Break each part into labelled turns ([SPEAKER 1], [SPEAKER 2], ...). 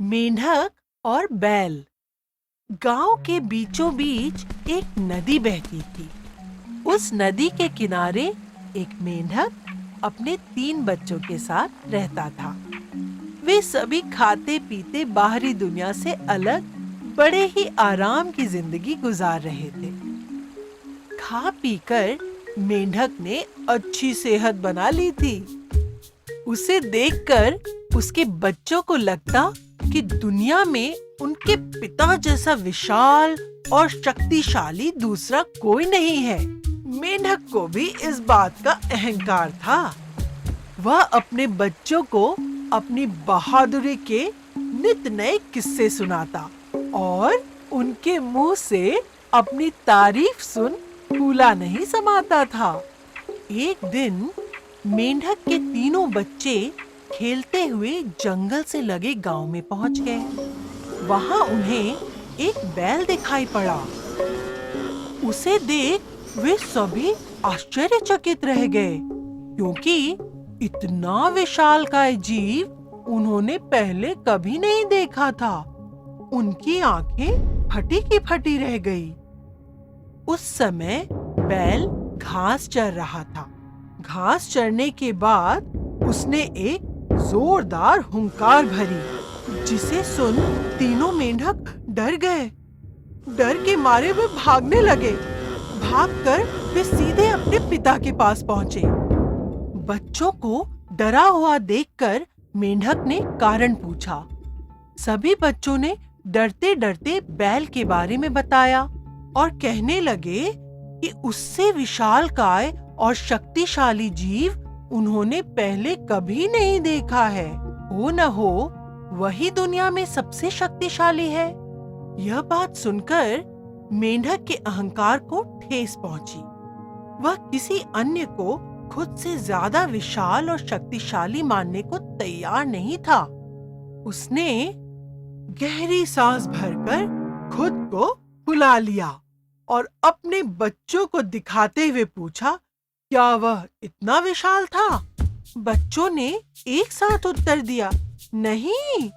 [SPEAKER 1] मेंढक और बैल। गांव के बीचों बीच एक नदी बहती थी। उस नदी के किनारे एक मेंढक अपने 3 बच्चों के साथ रहता था। वे सभी खाते पीते बाहरी दुनिया से अलग बड़े ही आराम की जिंदगी गुजार रहे थे। खा पीकर मेंढक ने अच्छी सेहत बना ली थी। उसे देखकर उसके बच्चों को लगता कि दुनिया में उनके पिता जैसा विशाल और शक्तिशाली दूसरा कोई नहीं है। मेंढक को भी इस बात का अहंकार था। वह अपने बच्चों को अपनी बहादुरी के नित नए किस्से सुनाता और उनके मुंह से अपनी तारीफ सुन फूला नहीं समाता था। एक दिन मेंढक के 3 बच्चे खेलते हुए जंगल से लगे गांव में पहुंच गए। वहां उन्हें एक बैल दिखाई पड़ा। उसे देख वे सभी आश्चर्यचकित रह गए, क्योंकि इतना विशालकाय जीव उन्होंने पहले कभी नहीं देखा था। उनकी आंखें फटी की फटी रह गई। उस समय बैल घास चर रहा था। घास चरने के बाद उसने एक जोरदार हुंकार भरी, जिसे सुन 3 मेंढक डर गए। डर के मारे वे भागने लगे। भागकर वे सीधे अपने पिता के पास पहुंचे। बच्चों को डरा हुआ देखकर मेंढक ने कारण पूछा। सभी बच्चों ने डरते-डरते बैल के बारे में बताया और कहने लगे कि उससे विशालकाय और शक्तिशाली जीव उन्होंने पहले कभी नहीं देखा है। हो न हो वही दुनिया में सबसे शक्तिशाली है। यह बात सुनकर मेंढक के अहंकार को ठेस पहुंची। वह किसी अन्य को खुद से ज्यादा विशाल और शक्तिशाली मानने को तैयार नहीं था। उसने गहरी सांस भरकर खुद को फुला लिया और अपने बच्चों को दिखाते हुए पूछा, क्या वह इतना विशाल था? बच्चों ने एक साथ उत्तर दिया, नहीं,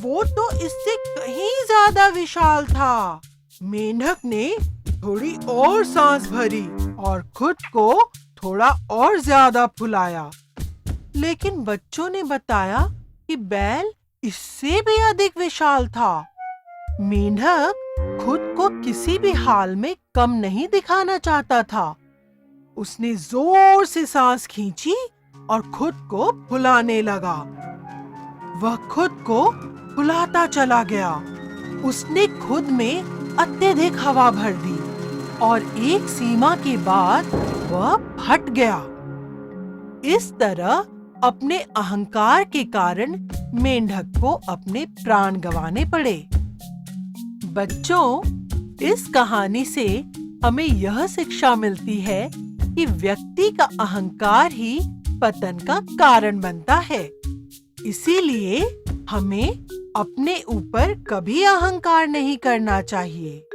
[SPEAKER 1] वो तो इससे कहीं ज्यादा विशाल था। मेंढक ने थोड़ी और सांस भरी और खुद को थोड़ा और ज्यादा फुलाया। लेकिन बच्चों ने बताया कि बैल इससे भी अधिक विशाल था। मेंढक खुद को किसी भी हाल में कम नहीं दिखाना चाहता था। उसने जोर से सांस खींची और खुद को फुलाने लगा। वह खुद को फुलाता चला गया। उसने खुद में अत्यधिक हवा भर दी और एक सीमा के बाद वह फट गया। इस तरह अपने अहंकार के कारण मेंढक को अपने प्राण गंवाने पड़े। बच्चों, इस कहानी से हमें यह शिक्षा मिलती है कि व्यक्ति का अहंकार ही पतन का कारण बनता है। इसीलिए हमें अपने ऊपर कभी अहंकार नहीं करना चाहिए।